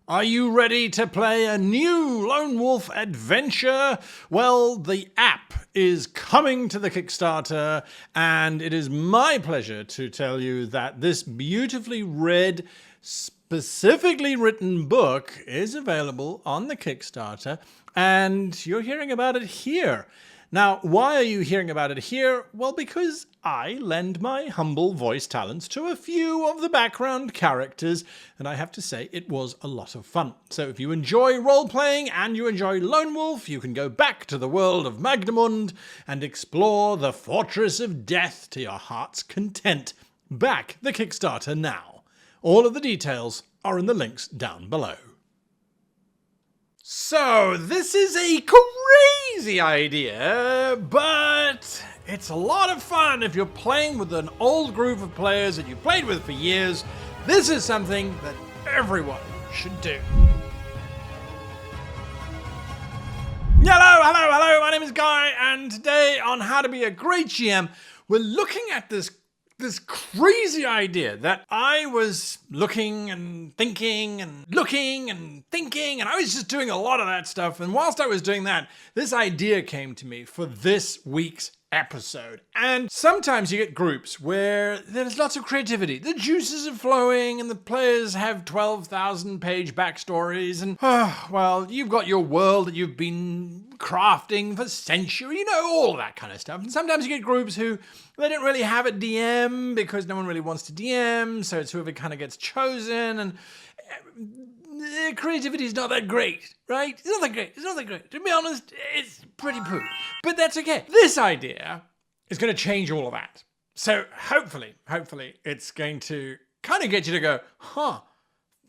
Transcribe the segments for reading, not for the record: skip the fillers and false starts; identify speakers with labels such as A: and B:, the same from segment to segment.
A: Are you ready to play a new Lone Wolf adventure? Well, the app is coming to the Kickstarter, and it is my pleasure to tell you that this beautifully read, specifically written book is available on the Kickstarter, and you're hearing about it here. Now, why are you hearing about it here? Well, because I lend my humble voice talents to a few of the background characters, and I have to say it was a lot of fun. So if you enjoy role-playing and you enjoy Lone Wolf, you can go back to the world of Magnamund and explore the Fortress of Death to your heart's content. Back the Kickstarter now. All of the details are in the links down below. So, this is a crazy idea, but it's a lot of fun if you're playing with an old group of players that you've played with for years. This is something that everyone should do. Hello, my name is Guy, and today on How to Be a Great GM, we're looking at this crazy idea that I was looking and thinking, and I was just doing a lot of that stuff. And whilst I was doing that, this idea came to me for this week's episode. And sometimes you get groups where there's lots of creativity. The juices are flowing and the players have 12,000 page backstories and, well, you've got your world that you've been crafting for centuries, you know, all of that kind of stuff. And sometimes you get groups who, they don't really have a DM because no one really wants to DM, so it's whoever kind of gets chosen, and creativity is not that great, right? It's not that great. To be honest, it's pretty poo. But that's okay. This idea is going to change all of that. So hopefully, it's going to kind of get you to go,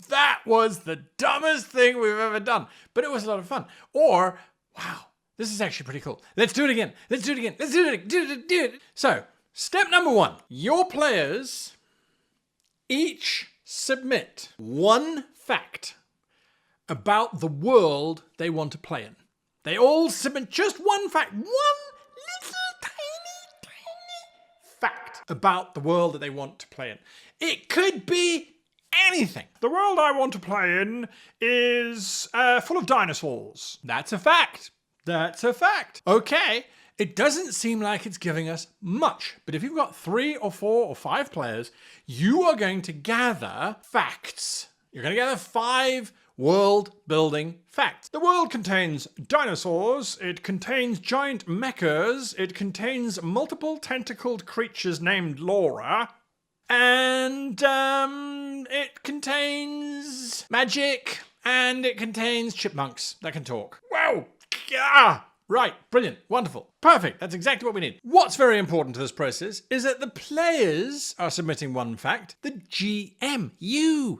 A: that was the dumbest thing we've ever done. But it was a lot of fun. Or, wow, this is actually pretty cool. Let's do it again. Do it. So, step number 1. Your players each submit one fact about the world they want to play in. They all submit just one fact, one little tiny fact about the world that they want to play in. It could be anything. The world I want to play in is full of dinosaurs. That's a fact. Okay. It doesn't seem like it's giving us much, but if you've got 3 or 4 or 5 players, you are going to gather facts. You're going to gather 5 world-building facts. The world contains dinosaurs, it contains giant mechas, it contains multiple tentacled creatures named Laura, and it contains magic, and it contains chipmunks that can talk. Wow! Right, brilliant, wonderful, perfect, that's exactly what we need. What's very important to this process is that the players are submitting one fact, the GM, you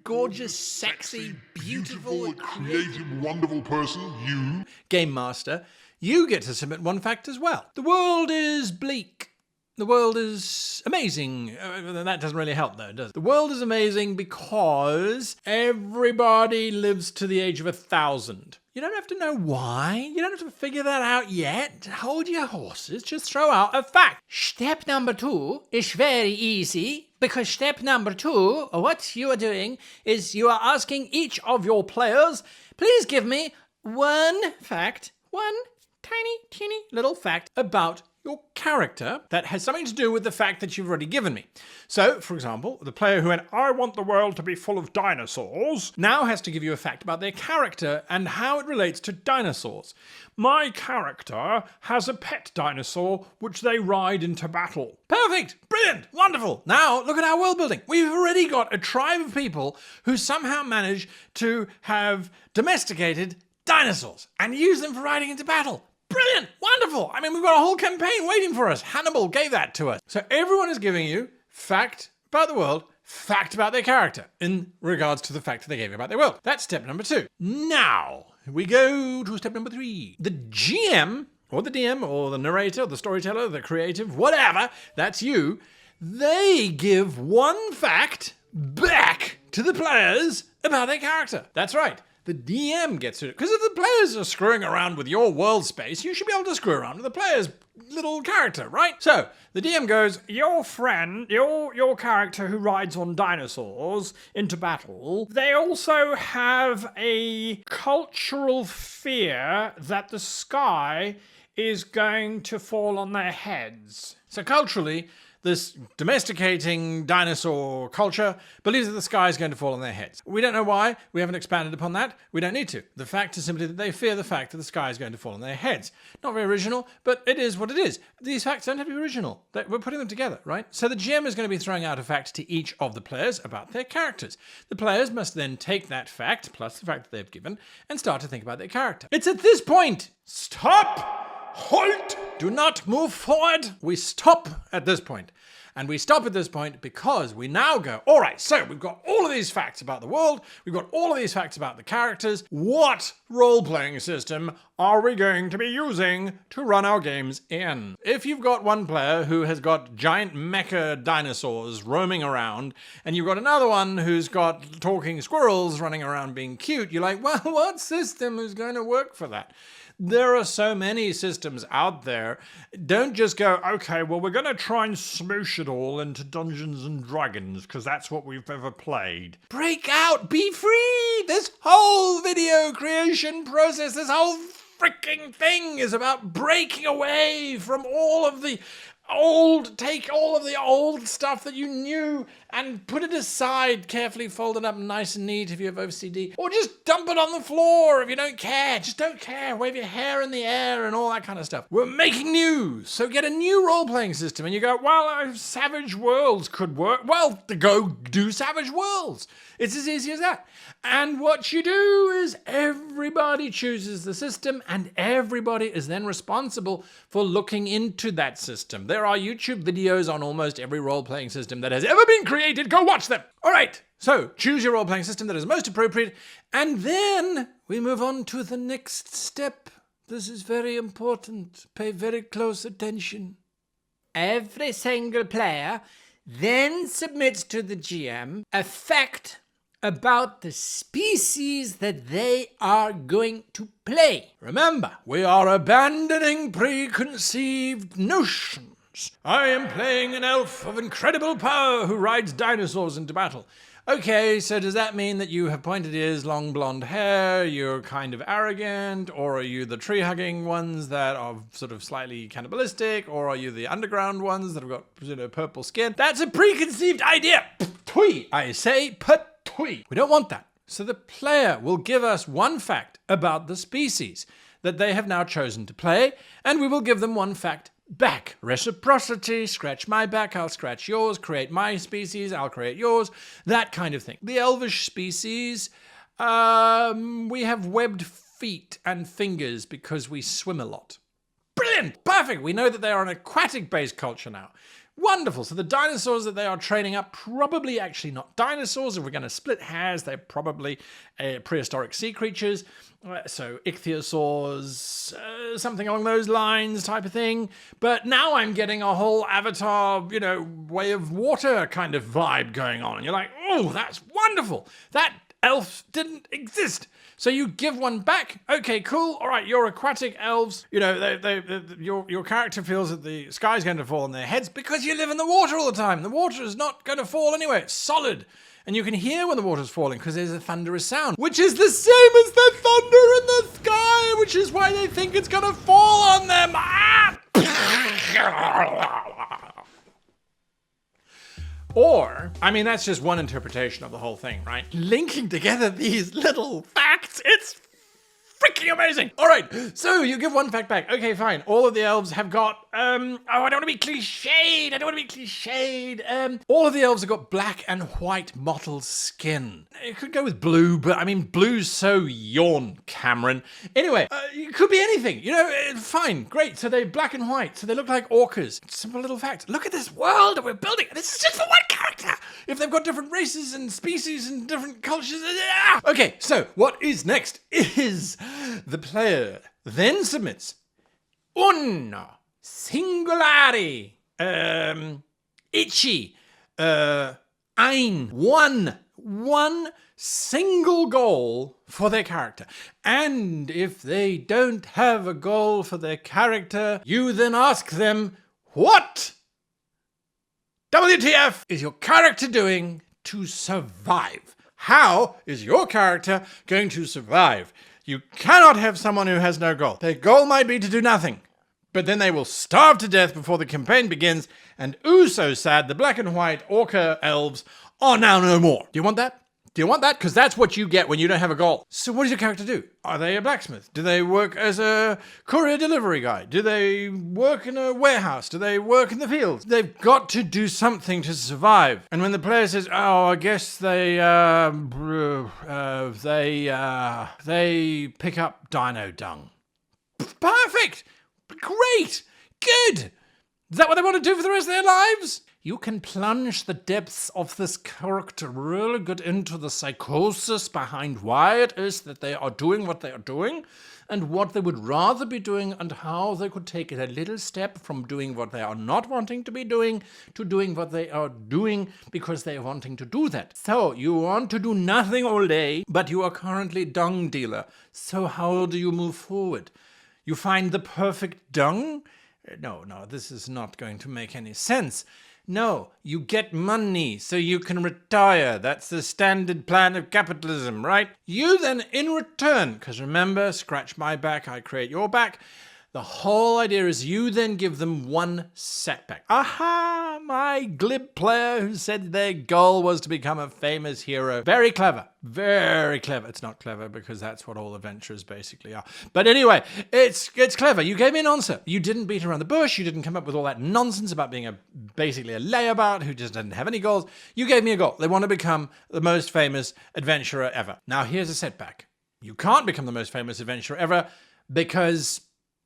A: gorgeous, sexy, beautiful,
B: creative, wonderful person, you,
A: game master, you get to submit one fact as well. The world is bleak. The world is amazing. That doesn't really help though, does it? The world is amazing because everybody lives to the age of 1,000. You don't have to know why. You don't have to figure that out yet. Hold your horses. Just throw out a fact. Step number 2 is very easy because step number 2, what you are doing is you are asking each of your players, please give me one fact, one tiny, teeny little fact about your character that has something to do with the fact that you've already given me. So, for example, the player who went, I want the world to be full of dinosaurs, now has to give you a fact about their character and how it relates to dinosaurs. My character has a pet dinosaur which they ride into battle. Perfect! Brilliant! Wonderful! Now, look at our world building. We've already got a tribe of people who somehow managed to have domesticated dinosaurs and use them for riding into battle. Brilliant! Wonderful! I mean, we've got a whole campaign waiting for us. Hannibal gave that to us. So everyone is giving you fact about the world, fact about their character in regards to the fact that they gave you about their world. That's step number 2. Now, we go to step number 3. The GM, or the DM, or the narrator, or the storyteller, the creative, whatever, that's you, they give one fact back to the players about their character. That's right. The DM gets to do it. Because if the players are screwing around with your world space, you should be able to screw around with the player's little character, right? So the DM goes, your friend, your character who rides on dinosaurs into battle, they also have a cultural fear that the sky is going to fall on their heads. So culturally, this domesticating dinosaur culture believes that the sky is going to fall on their heads. We don't know why. We haven't expanded upon that. We don't need to. The fact is simply that they fear the fact that the sky is going to fall on their heads. Not very original, but it is what it is. These facts don't have to be original. We're putting them together, right? So the GM is going to be throwing out a fact to each of the players about their characters. The players must then take that fact, plus the fact that they've given, and start to think about their character. It's at this point. Stop! Halt! Do not move forward. We stop at this point. And we stop at this point because we now go, all right, so we've got all of these facts about the world. We've got all of these facts about the characters. What role-playing system are we going to be using to run our games in? If you've got one player who has got giant mecha dinosaurs roaming around, and you've got another one who's got talking squirrels running around being cute, you're like, well, what system is going to work for that? There are so many systems out there. Don't just go, okay, well, we're going to try and smoosh it all into Dungeons and Dragons because that's what we've ever played. Break out, be free. This whole video creation process, this whole freaking thing is about breaking away from all of the take all of the old stuff that you knew and put it aside, carefully folded up nice and neat if you have OCD, or just dump it on the floor if you don't care. Just don't care. Wave your hair in the air and all that kind of stuff. We're making news, so get a new role-playing system. And you go, well, Savage Worlds could work. Well, go do Savage Worlds. It's as easy as that. And what you do is everybody chooses the system and everybody is then responsible for looking into that system. There are YouTube videos on almost every role-playing system that has ever been created. Go watch them. All right. So choose your role-playing system that is most appropriate. And then we move on to the next step. This is very important. Pay very close attention. Every single player then submits to the GM a fact about the species that they are going to play. Remember, we are abandoning preconceived notions. I am playing an elf of incredible power who rides dinosaurs into battle. Okay, so does that mean that you have pointed ears, long blonde hair, you're kind of arrogant, or are you the tree-hugging ones that are sort of slightly cannibalistic, or are you the underground ones that have got, purple skin? That's a preconceived idea. Ptui, I say, ptui. We don't want that. So the player will give us one fact about the species that they have now chosen to play, and we will give them one fact back. Reciprocity, scratch my back, I'll scratch yours, create my species, I'll create yours, that kind of thing. The elvish species, we have webbed feet and fingers because we swim a lot. Brilliant, perfect. We know that they are an aquatic-based culture now. Wonderful. So the dinosaurs that they are training up, probably actually not dinosaurs. If we're going to split hairs, they're probably prehistoric sea creatures. So ichthyosaurs, something along those lines type of thing. But now I'm getting a whole Avatar, way of water kind of vibe going on. And you're like, oh, that's wonderful. That elf didn't exist. So you give one back. Okay, cool. All right, you're aquatic elves. Your character feels that the sky's going to fall on their heads because you live in the water all the time. The water is not going to fall anyway. It's solid. And you can hear when the water's falling because there's a thunderous sound, which is the same as the thunder in the sky, which is why they think it's going to fall on them. Ah! Or, that's just one interpretation of the whole thing, right? Linking together these little facts, it's freaking amazing. All right, so you give one fact back. Okay, fine. All of the elves have got, I don't want to be cliched. All of the elves have got black and white mottled skin. It could go with blue, but blue's so yawn, Cameron. Anyway, it could be anything, fine, great. So they're black and white, so they look like orcas. Simple little fact. Look at this world that we're building. This is just for one character. If they've got different races and species and different cultures. Okay, so what is next is the player then submits uno, singolare, ichi, ein, one, one single goal for their character. And if they don't have a goal for their character, you then ask them, what WTF is your character doing to survive? How is your character going to survive? You cannot have someone who has no goal. Their goal might be to do nothing, but then they will starve to death before the campaign begins, and ooh so sad, the black and white orca elves are now no more. Do you want that? Do you want that? Because that's what you get when you don't have a goal. So what does your character do? Are they a blacksmith? Do they work as a courier delivery guy? Do they work in a warehouse? Do they work in the fields? They've got to do something to survive. And when the player says, oh, I guess they pick up dino dung. Perfect! Great! Good! Is that what they want to do for the rest of their lives? You can plunge the depths of this character really good into the psychosis behind why it is that they are doing what they are doing and what they would rather be doing and how they could take it a little step from doing what they are not wanting to be doing to doing what they are doing because they are wanting to do that. So you want to do nothing all day, but you are currently dung dealer. So how do you move forward? You find the perfect dung? No, this is not going to make any sense. No, you get money so you can retire. That's the standard plan of capitalism, right? You then, in return, because remember, scratch my back, I create your back. The whole idea is you then give them one setback. Aha, my glib player who said their goal was to become a famous hero. Very clever. Very clever. It's not clever because that's what all adventurers basically are. But anyway, it's clever. You gave me an answer. You didn't beat around the bush. You didn't come up with all that nonsense about being basically a layabout who just doesn't have any goals. You gave me a goal. They want to become the most famous adventurer ever. Now here's a setback. You can't become the most famous adventurer ever because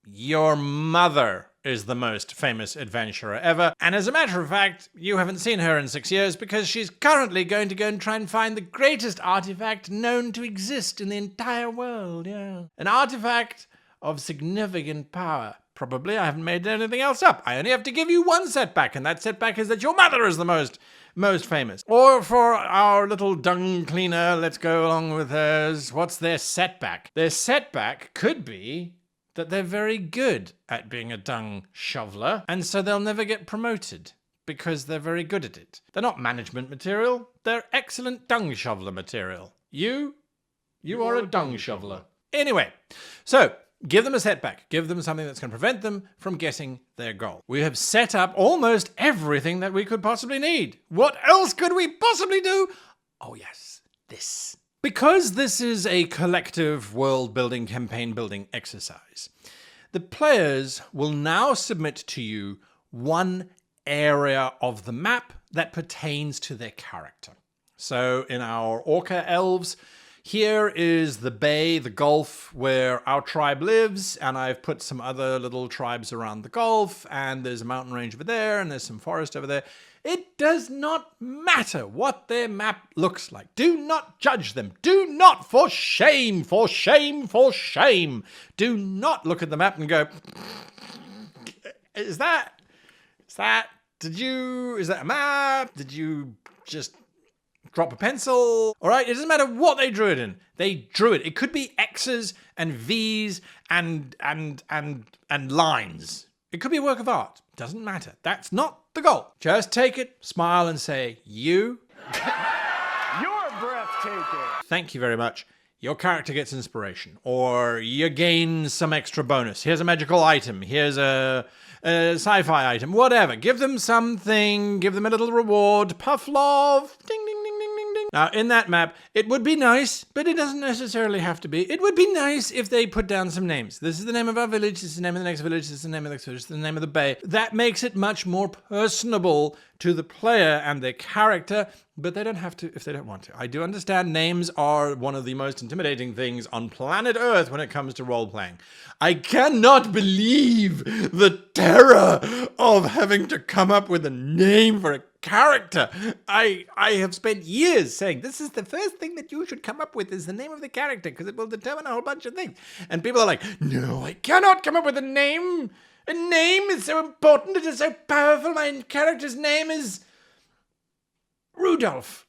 A: your mother is the most famous adventurer ever. And as a matter of fact, you haven't seen her in 6 years because she's currently going to go and try and find the greatest artifact known to exist in the entire world. Yeah. An artifact of significant power. Probably. I haven't made anything else up. I only have to give you one setback, and that setback is that your mother is the most famous. Or for our little dung cleaner, let's go along with hers. What's their setback? Their setback could be that they're very good at being a dung shoveler, and so they'll never get promoted because they're very good at it. They're not management material, they're excellent dung shoveler material. You are a dung shoveler. Anyway, so give them a setback. Give them something that's going to prevent them from getting their goal. We have set up almost everything that we could possibly need. What else could we possibly do? Oh yes, this. Because this is a collective world-building, campaign-building exercise, the players will now submit to you one area of the map that pertains to their character. So in our orca elves, here is the bay, the gulf, where our tribe lives, and I've put some other little tribes around the gulf, and there's a mountain range over there, and there's some forest over there. It does not matter what their map looks like. Do not judge them. Do not, for shame, for shame, for shame. Do not look at the map and go, is that a map? Did you just drop a pencil? All right, it doesn't matter what they drew it in. They drew it. It could be X's and V's and lines. It could be a work of art. Doesn't matter. That's not the goal. Just take it, smile, and say, you're breathtaking. Thank you very much. Your character gets inspiration, or you gain some extra bonus. Here's a magical item. Here's a sci-fi item. Whatever. Give them something. Give them a little reward. Pufflove. Ding, ding, ding, ding, ding, ding. Now, in that map, it would be nice, but it doesn't necessarily have to be. It would be nice if they put down some names. This is the name of our village. This is the name of the next village. This is the name of the next village. This is the name of the bay. That makes it much more personable to the player and their character, but they don't have to if they don't want to. I do understand names are one of the most intimidating things on planet Earth when it comes to role-playing. I cannot believe the terror of having to come up with a name for a character. I have spent years saying, this is the first thing that you should come up with is the name of the character, because it will determine a whole bunch of things. And people are like, no, I cannot come up with a name. A name is so important. It is so powerful. My character's name is Rudolph.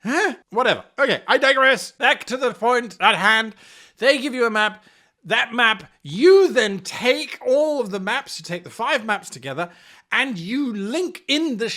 A: Huh? Whatever. Okay, I digress. Back to the point at hand. They give you a map. That map, you then take all of the maps, you take the 5 maps together, and you link in the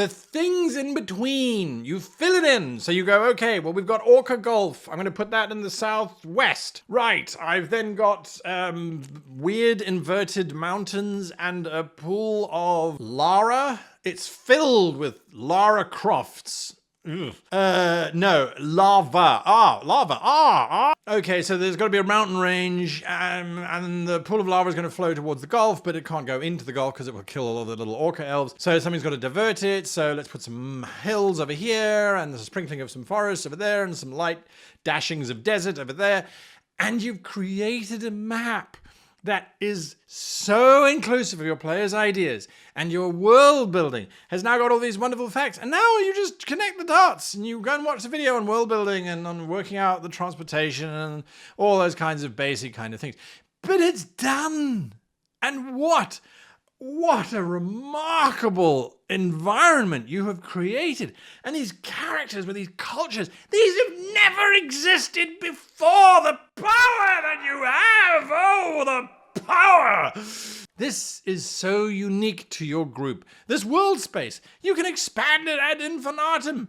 A: things in between. You fill it in. So you go, okay, well, we've got Orca Gulf. I'm going to put that in the southwest. Right. I've then got weird inverted mountains and a pool of Lara. It's filled with Lara Crofts. No, lava. Lava. Okay, so there's got to be a mountain range, and the pool of lava is going to flow towards the Gulf, but it can't go into the Gulf because it will kill all of the little orca elves. So somebody's got to divert it. So let's put some hills over here, and there's a sprinkling of some forests over there, and some light dashings of desert over there. And you've created a map that is so inclusive of your players' ideas, and your world building has now got all these wonderful facts. And now you just connect the dots and you go and watch the video on world building and on working out the transportation and all those kinds of basic kind of things. But it's done. And what a remarkable environment you have created. And these characters with these cultures, these have never existed before. The power that you have, oh, the power! This is so unique to your group. This world space, you can expand it ad infinitum.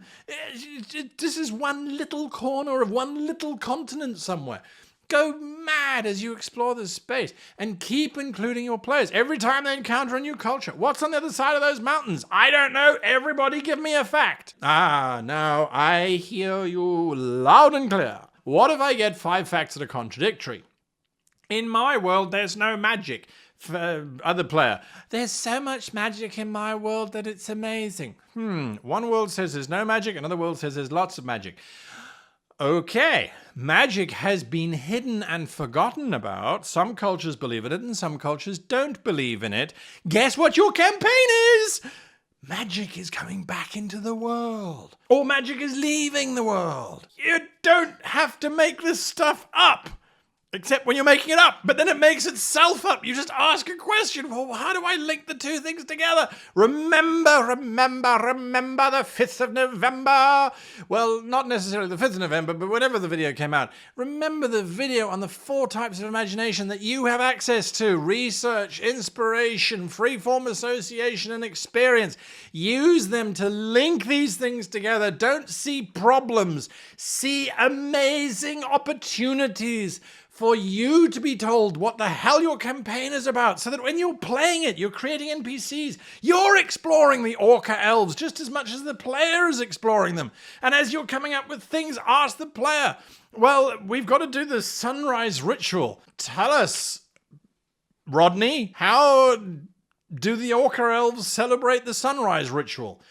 A: This is one little corner of one little continent somewhere. Go mad as you explore this space and keep including your players every time they encounter a new culture. What's on the other side of those mountains? I don't know. Everybody give me a fact. Now I hear you loud and clear. What if I get 5 facts that are contradictory? In my world, there's no magic. For other player, there's so much magic in my world that it's amazing. One world says there's no magic, another world says there's lots of magic. Okay, magic has been hidden and forgotten about. Some cultures believe in it and some cultures don't believe in it. Guess what your campaign is? Magic is coming back into the world. Or magic is leaving the world. You don't have to make this stuff up. Except when you're making it up, but then it makes itself up. You just ask a question. Well, how do I link the 2 things together? Remember the 5th of November. Well, not necessarily the 5th of November, but whenever the video came out. Remember the video on the 4 types of imagination that you have access to. Research, inspiration, freeform association, and experience. Use them to link these things together. Don't see problems. See amazing opportunities for you to be told what the hell your campaign is about, so that when you're playing it, you're creating NPCs, you're exploring the orca elves just as much as the player is exploring them. And as you're coming up with things, ask the player, well, we've got to do the sunrise ritual. Tell us, Rodney, how do the orca elves celebrate the sunrise ritual?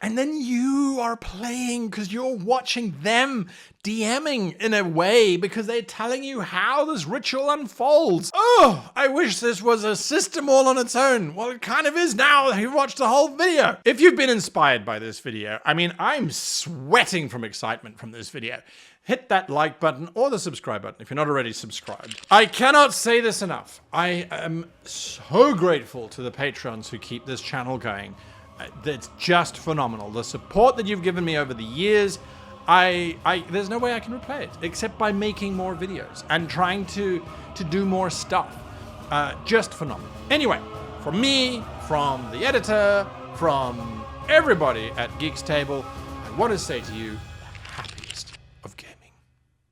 A: And then you are playing because you're watching them DMing in a way because they're telling you how this ritual unfolds. Oh, I wish this was a system all on its own. Well, it kind of is now that you've watched the whole video. If you've been inspired by this video, I mean, I'm sweating from excitement from this video. Hit that like button or the subscribe button if you're not already subscribed. I cannot say this enough. I am so grateful to the Patreons who keep this channel going. That's just phenomenal. The support that you've given me over the years, there's no way I can repay it except by making more videos and trying to do more stuff. Just phenomenal. Anyway, from me, from the editor, from everybody at Geeks Table, I want to say to you,